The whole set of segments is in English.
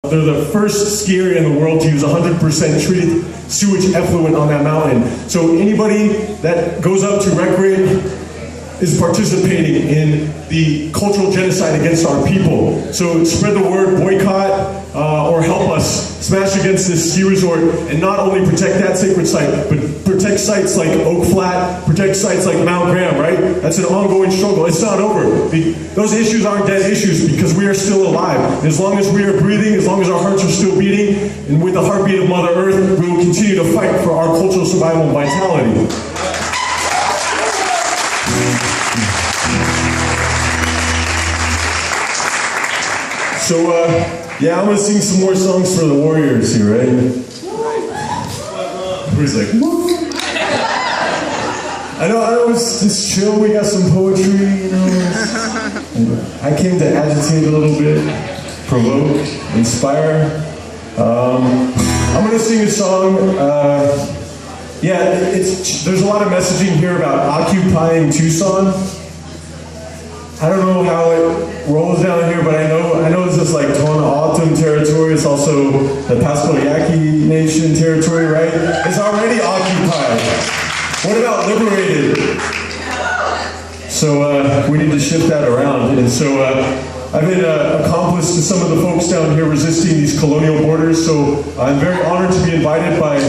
They're the first ski area in the world to use 100% treated sewage effluent on that mountain. So anybody that goes up to recreate is participating in the cultural genocide against our people. So spread the word, boycott, or help us smash against this ski resort and not only protect that sacred site, but protect sites like Oak Flat, protect sites like Mount Graham, right? That's an ongoing struggle. It's not over. Those issues aren't dead issues because we are still alive. As long as we are breathing, as long as our hearts are still beating, and with the heartbeat of Mother Earth, we will continue to fight for our cultural survival and vitality. So, yeah, I'm going to sing some more songs for the warriors here, right? Everybody's like, woo! I know, it's just chill, we got some poetry, you know. I came to agitate a little bit, provoke, inspire. I'm going to sing a song. There's a lot of messaging here about occupying Tucson. I don't know how it rolls down here, but I know this is like Tohono O'odham territory. It's also the Pasquayaki Nation territory, right? It's already occupied. What about liberated? So we need to shift that around. And so I've been accomplice to some of the folks down here resisting these colonial borders. So I'm very honored to be invited by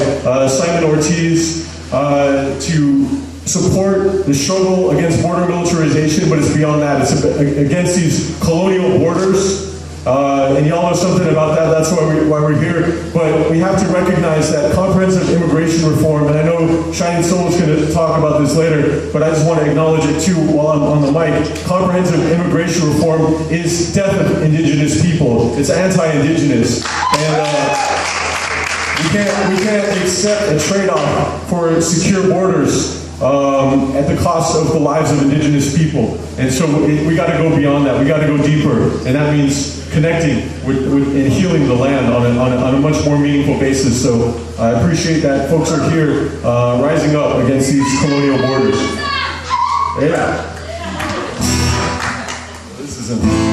Simon Ortiz to support the struggle against border militarization, but it's beyond that. It's against these colonial borders. And y'all know something about that, that's why we're here. But we have to recognize that comprehensive immigration reform, and I know Shining Soul is going to talk about this later, but I just want to acknowledge it too while I'm on the mic. Comprehensive immigration reform is death of indigenous people. It's anti-indigenous. And we can't accept a trade-off for secure borders at the cost of the lives of indigenous people. And so we got to go beyond that. We got to go deeper. And that means connecting with and healing the land on a much more meaningful basis. So I appreciate that folks are here rising up against these colonial borders. Yeah. This isn't...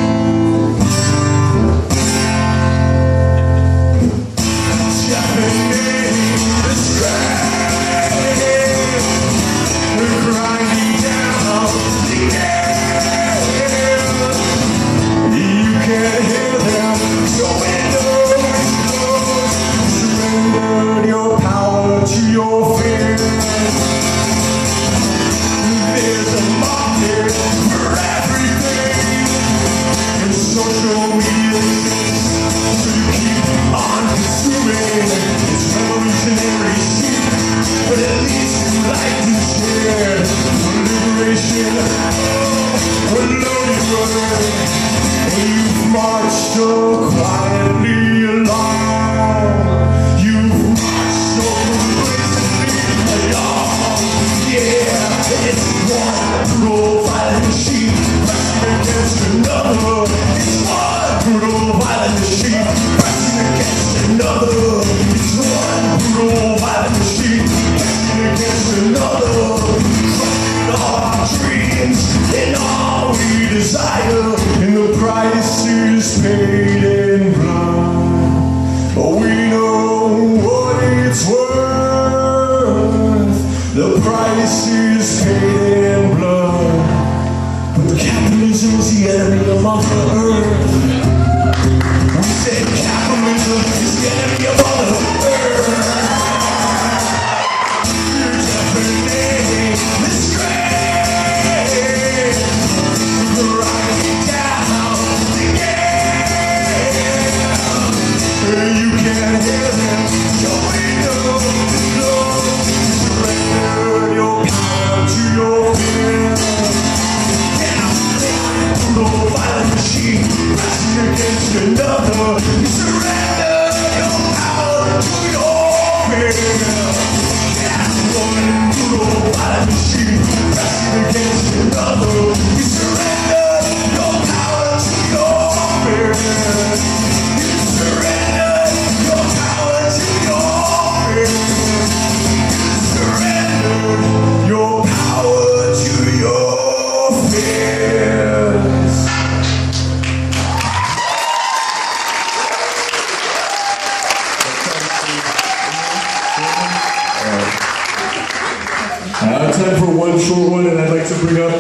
Time for one short one, and I'd like to bring up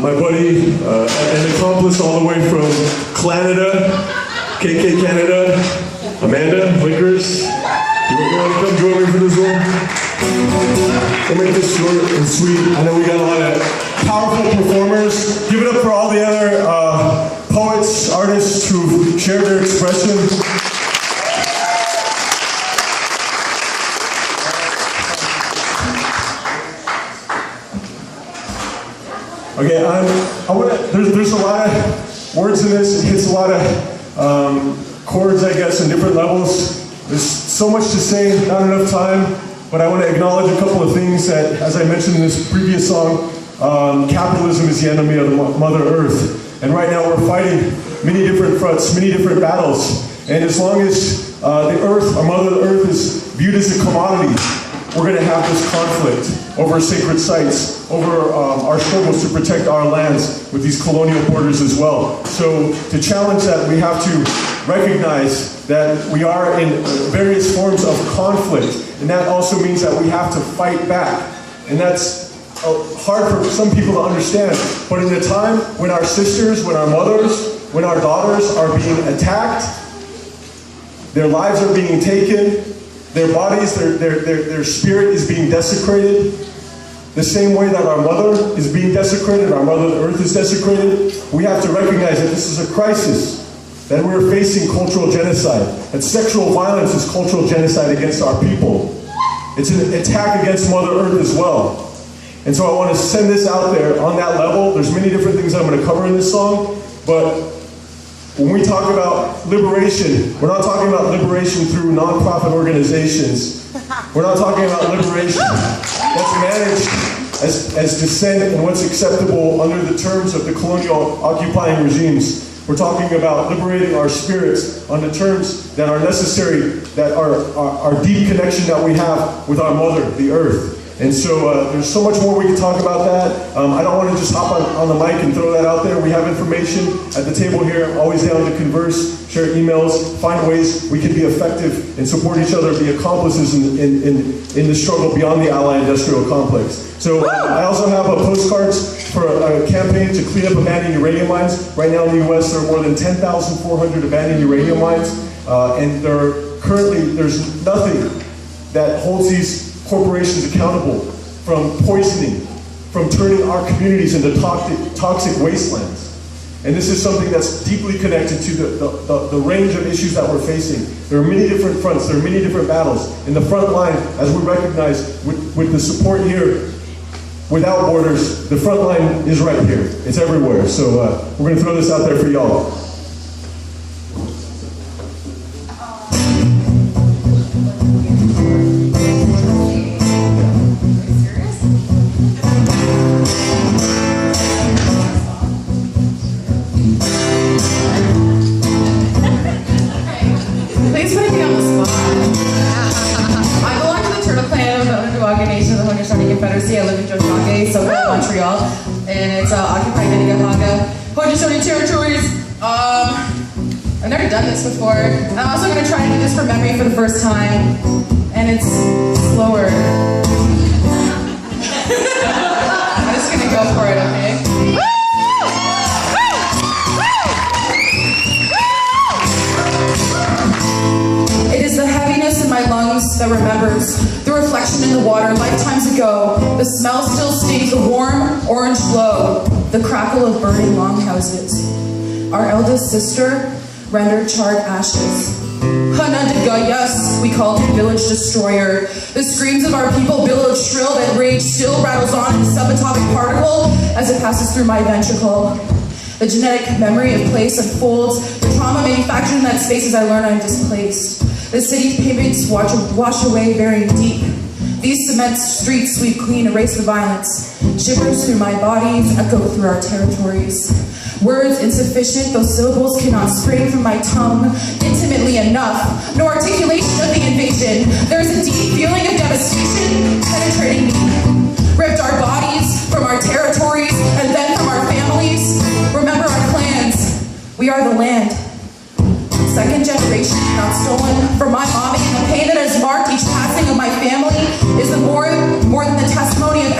my buddy, an accomplice all the way from Canada, KK Canada, Amanda Linkers. You want to come join me for this one? We'll make this short and sweet. I know we got a lot of powerful performers. Give it up for all the other poets, artists who shared their expression. Okay, there's a lot of words in this. It hits a lot of chords, I guess, in different levels. There's so much to say, not enough time, but I want to acknowledge a couple of things that, as I mentioned in this previous song, capitalism is the enemy of the Mother Earth. And right now we're fighting many different fronts, many different battles. And as long as the Earth, our Mother Earth, is viewed as a commodity, we're going to have this conflict over sacred sites, over our struggles to protect our lands with these colonial borders as well. So to challenge that, we have to recognize that we are in various forms of conflict, and that also means that we have to fight back. And that's hard for some people to understand, but in a time when our sisters, when our mothers, when our daughters are being attacked, their lives are being taken, their bodies, their spirit is being desecrated, the same way that our mother is being desecrated, our Mother Earth is desecrated, we have to recognize that this is a crisis, that we're facing cultural genocide, that sexual violence is cultural genocide against our people. It's an attack against Mother Earth as well. And so I want to send this out there on that level. There's many different things I'm going to cover in this song, but when we talk about liberation, we're not talking about liberation through nonprofit organizations. We're not talking about liberation that's managed as dissent and what's acceptable under the terms of the colonial occupying regimes. We're talking about liberating our spirits on the terms that are necessary, that are our deep connection that we have with our mother, the earth. And so there's so much more we can talk about that. I don't want to just hop on the mic and throw that out there. We have information at the table here. I'm always down to converse, share emails, find ways we can be effective and support each other, be accomplices in the struggle beyond the Allied Industrial Complex. So I also have postcards for a campaign to clean up abandoned uranium mines. Right now in the U.S. there are more than 10,400 abandoned uranium mines, and there's nothing that holds these corporations accountable from poisoning, from turning our communities into toxic wastelands. And this is something that's deeply connected to the range of issues that we're facing. There are many different fronts, there are many different battles. In the front line, as we recognize with the support here, without borders, the front line is right here. It's everywhere. So we're going to throw this out there for y'all. I live in Tucson, so Montreal, and it's occupied Indigena, Haudenosaunee territories. I've never done this before. I'm also going to try to do this from memory for the first time, and it's slower. I'm just going to go for it, okay? It is the heaviness in my lungs that remembers the reflection in the water lifetimes ago. The smell still stings, the warm orange glow, the crackle of burning longhouses. Our eldest sister rendered charred ashes. Hanadiga, yes, we called him village destroyer. The screams of our people billowed shrill, that rage still rattles on in the subatomic particle as it passes through my ventricle. The genetic memory of place unfolds, the trauma manufactured in that space as I learn I'm displaced. The city's pavements wash away very deep. These cement streets sweep clean, erase the violence. Shivers through my bodies, echo through our territories. Words insufficient, those syllables cannot spring from my tongue intimately enough. No articulation of the invasion. There's a deep feeling of devastation penetrating me. Ripped our bodies from our territories and then from our families. Remember our clans. We are the land. Second generation, not stolen from my mommy. The pain that has marked each passing of my family is more than the testimony of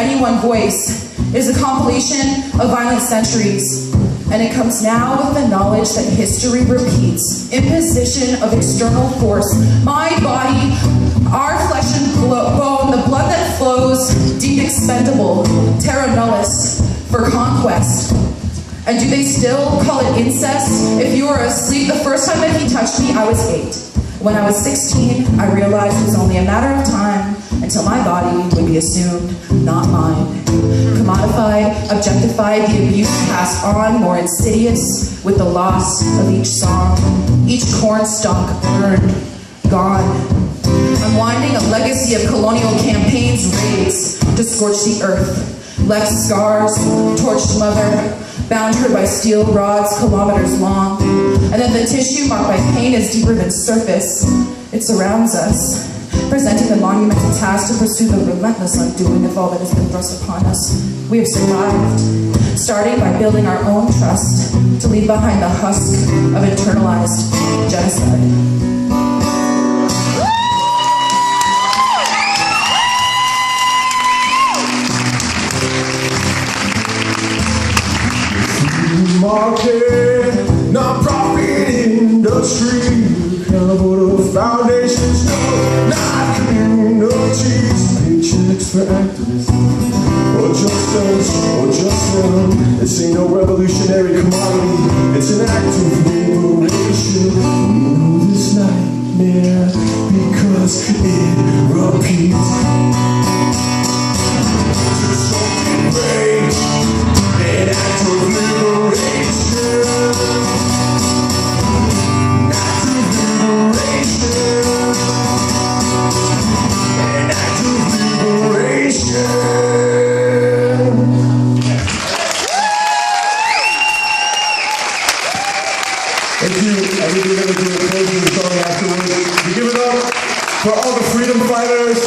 abomination of violent centuries. And it comes now with the knowledge that history repeats. Imposition of external force. My body, our flesh and bone, the blood that flows, deemed expendable, terra nullis, for conquest. And do they still call it incest? If you were asleep, the first time that he touched me, I was 8. When I was 16, I realized it was only a matter of time until my body would be assumed not mine. Commodified, objectified, the abuse passed on, more insidious, with the loss of each song. Each cornstalk burned, gone. Unwinding a legacy of colonial campaigns, raids to scorch the earth. Left scars, torched mother, bound her by steel rods kilometers long. And then the tissue marked by pain is deeper than surface. It surrounds us, presenting the monumental task to pursue the relentless undoing of all that has been thrust upon us. We have survived, starting by building our own trust to leave behind the husk of internalized genocide. Market, non-profit industry, accountable to foundations, no, not communities, paychecks for activists, or just us, or just them. This ain't no revolutionary commodity, it's an act of liberation. We know this nightmare because it repeats. Just something rage, an act of liberation. An act of liberation. An act of liberation. Thank you. I think we're going to do a closing song afterwards. We give it up for all the freedom fighters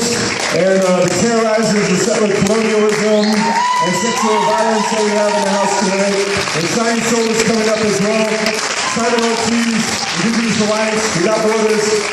and the terrorizers of settler colonialism and sexual violence that we have in the house today. And Shiny Soul is coming up as well. Simon Ortiz, Indigenous Alliance, We Got Brothers.